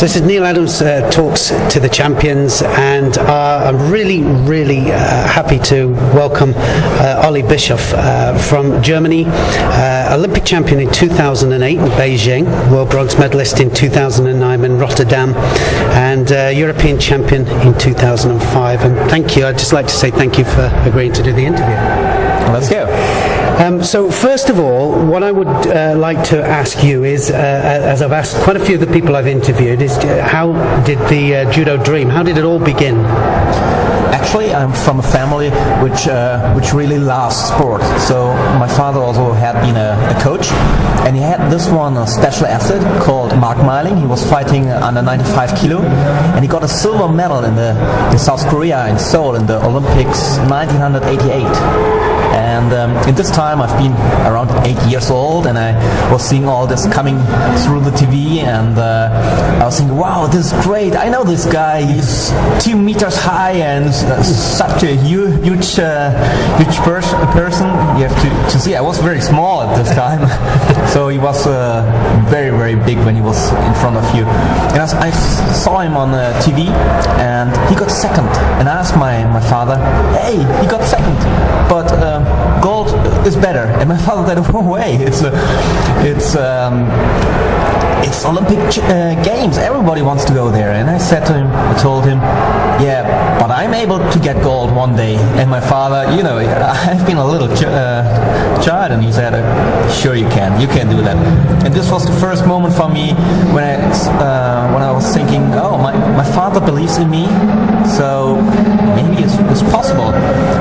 So this is Neil Adams Talks to the Champions, and I'm really happy to welcome Ole Bischof from Germany, Olympic champion in 2008 in Beijing, world bronze medalist in 2009 in Rotterdam, and European champion in 2005. And thank you. I'd just like to say thank you for agreeing to do the interview. Let's go. So first of all, what I would like to ask you is, as I've asked quite a few of the people I've interviewed, is how did the judo dream, how did it all begin? Actually, I'm from a family which really loves sport. So my father also had been a coach, and he had this one a special athlete called Mark Meiling. He was fighting under 95 kilo, and he got a silver medal in South Korea, in Seoul, in the Olympics 1988. And in this time I've been around 8 years old, and I was seeing all this coming through the TV, and I was thinking, wow, this is great. I know this guy. He's 2 meters high and such a huge person. You have to see. I was very small at this time, so he was very big when he was in front of you. And I saw him on TV, and he got second. And I asked my father, hey, he got second, but gold is better. And my father said, no way, it's Olympic Games. Everybody wants to go there. And I told him, yeah, but I'm able to get gold one day. And my father, I've been a little child, and he said, sure you can do that. And this was the first moment for me when I was thinking, oh, my father believes in me, so maybe it's possible.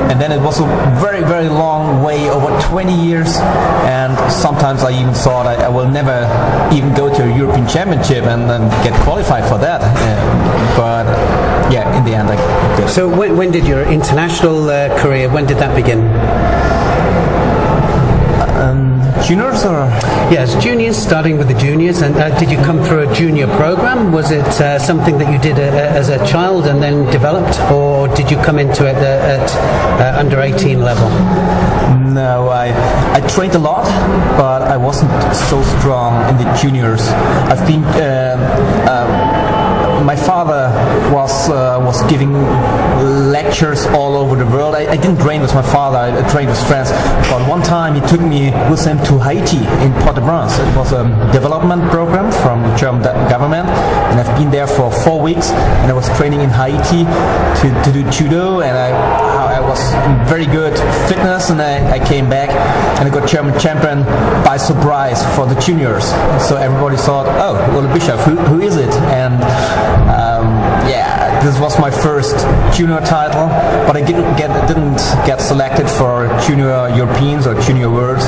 And then it was a very long way, over 20 years, and sometimes I even thought I will never even go to a European Championship and then get qualified for that. But yeah, in the end I did. So when did your international career, when did that begin? Juniors or? Yes, juniors, starting with the juniors. And did you come through a junior program? Was it something that you did as a child and then developed, or did you come into it at under 18 level? No, I trained a lot, but I wasn't so strong in the juniors. I've been my father was giving lectures all over the world. I didn't train with my father, I trained with friends. But one time he took me with him to Haiti in Port-au-Prince. It was a development program from the German government, and I've been there for 4 weeks, and I was training in Haiti to do judo, and I was in very good fitness, and I came back and I got German champion by surprise for the juniors. So everybody thought, oh, Ole Bischof, who is it? And this was my first junior title, but I didn't get selected for junior Europeans or junior worlds.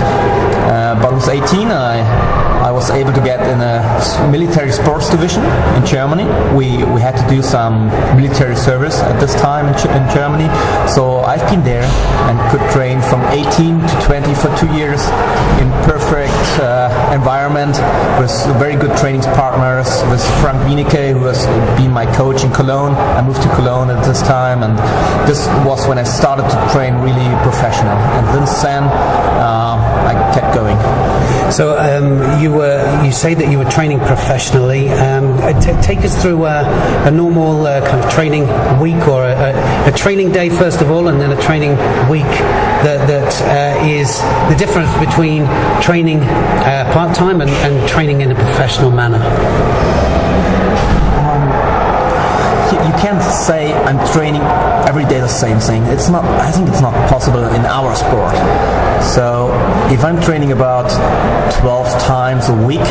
But with 18, I was able to get in a military sports division in Germany. We had to do some military service at this time in Germany. So I've been there and could train from 18 to 20 for 2 years in perfect environment with very good training partners, with Frank Wienecke, who has been my coach in Cologne. I moved to Cologne at this time, and this was when I started to train really professional. And since then, I kept going. So you say that you were training professionally. Take us through a normal kind of training week, or a training day first of all, and then a training week that is the difference between training part-time and training in a professional manner. You can't say I'm training every day the same thing. I think it's not possible in our sport. So if I'm training about 12 times a week,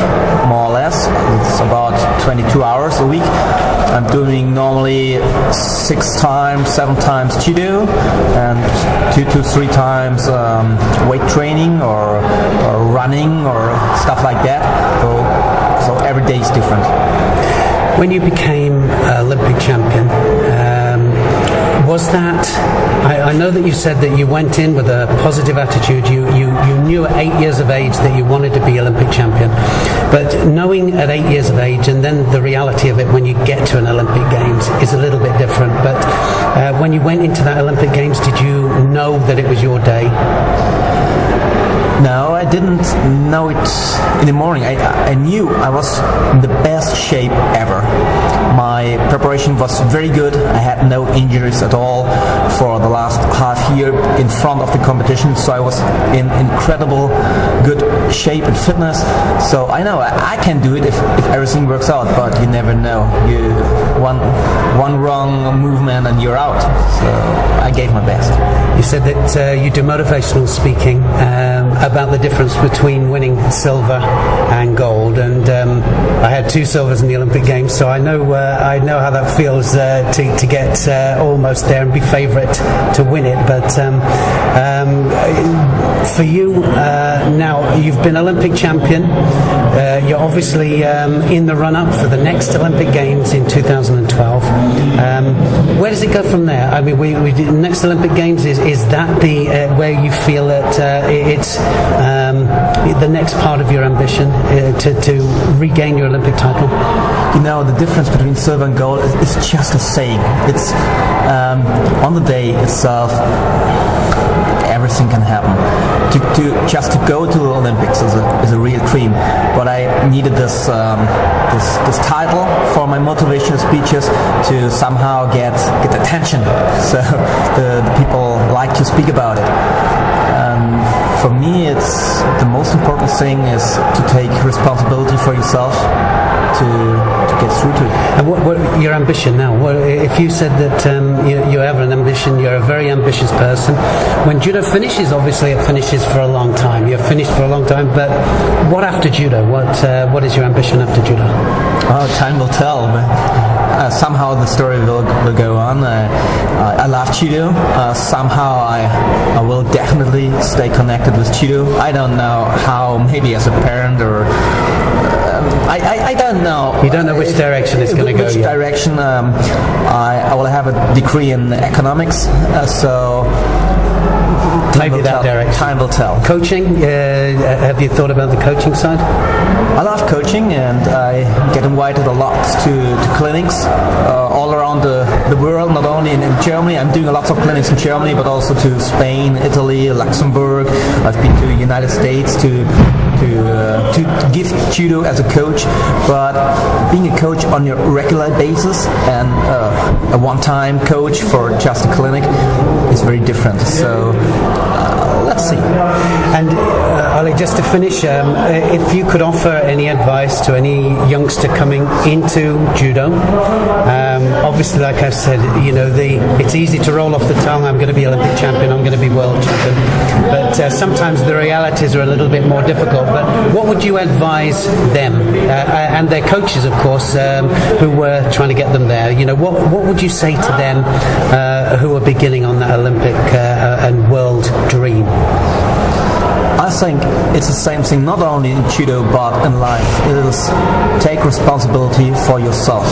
more or less, it's about 22 hours a week. I'm doing normally 6 times, 7 times judo, and 2 to 3 times weight training or running or stuff like that. So every day is different. When you became Olympic champion, was that, I know that you said that you went in with a positive attitude, you knew at 8 years of age that you wanted to be Olympic champion, but knowing at 8 years of age and then the reality of it when you get to an Olympic Games is a little bit different. But when you went into that Olympic Games, did you know that it was your day? No, I didn't know it in the morning. I knew I was in the best shape ever. My preparation was very good. I had no injuries at all for the last half year in front of the competition, so I was in incredible good shape and fitness. So I know I can do it if everything works out, but you never know. One wrong movement and you're out. So I gave my best. You said that you do motivational speaking about the difference between winning silver and gold, and I had 2 silvers in the Olympic Games, so I know how that feels to get almost there and be favourite to win it. But for you now, you've been Olympic champion. You're obviously in the run-up for the next Olympic Games in 2012. Where does it go from there? I mean, we did next Olympic Games. Is that the where you feel that it's the next part of your ambition to regain your Olympic title? You know, the difference between silver and gold is just a saying. It's on the day itself, everything can happen. Just to go to the Olympics is a real dream. But I needed this title for my motivational speeches to somehow get attention. So the people like to speak about it. For me, it's the most important thing is to take responsibility for yourself to get through to it. And what your ambition now? If you said that you have an ambition, you're a very ambitious person. When judo finishes, obviously it finishes for a long time. You're finished for a long time, but what after judo? What is your ambition after judo? Oh, time will tell. Somehow the story will go on. I love judo. Somehow I will definitely stay connected with judo. I don't know how, maybe as a parent or I don't know. You don't know which direction it's going to go yet. Which direction? I will have a degree in economics, so maybe that direction. Time will tell. Coaching? Have you thought about the coaching side? I love coaching, and I get invited a lot to clinics all around the world, not only in Germany. I'm doing lots of clinics in Germany, but also to Spain, Italy, Luxembourg. I've been to the United States to give judo as a coach, but being a coach on a regular basis and a one-time coach for just a clinic is very different. So let's see. And Ali, just to finish, if you could offer any advice to any youngster coming into judo, obviously, like I said, it's easy to roll off the tongue. I'm going to be Olympic champion. I'm going to be world champion. But sometimes the realities are a little bit more difficult. But what would you advise them and their coaches, of course, who were trying to get them there? What would you say to them who are beginning on that Olympic and world dream? I think it's the same thing, not only in judo but in life. It is take responsibility for yourself.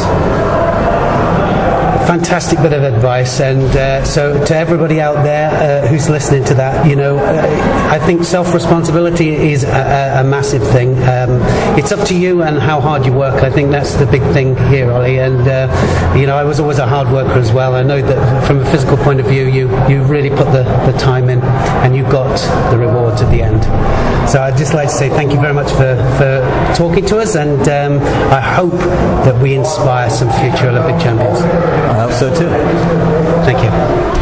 Fantastic bit of advice, and so to everybody out there who's listening to that, I think self-responsibility is a massive thing. It's up to you and how hard you work. I think that's the big thing here, Ollie. And I was always a hard worker as well. I know that from a physical point of view, you really put the time in, and you got the rewards at the end. So I'd just like to say thank you very much for talking to us, and I hope that we inspire some future Olympic champions. I hope so too. Thank you.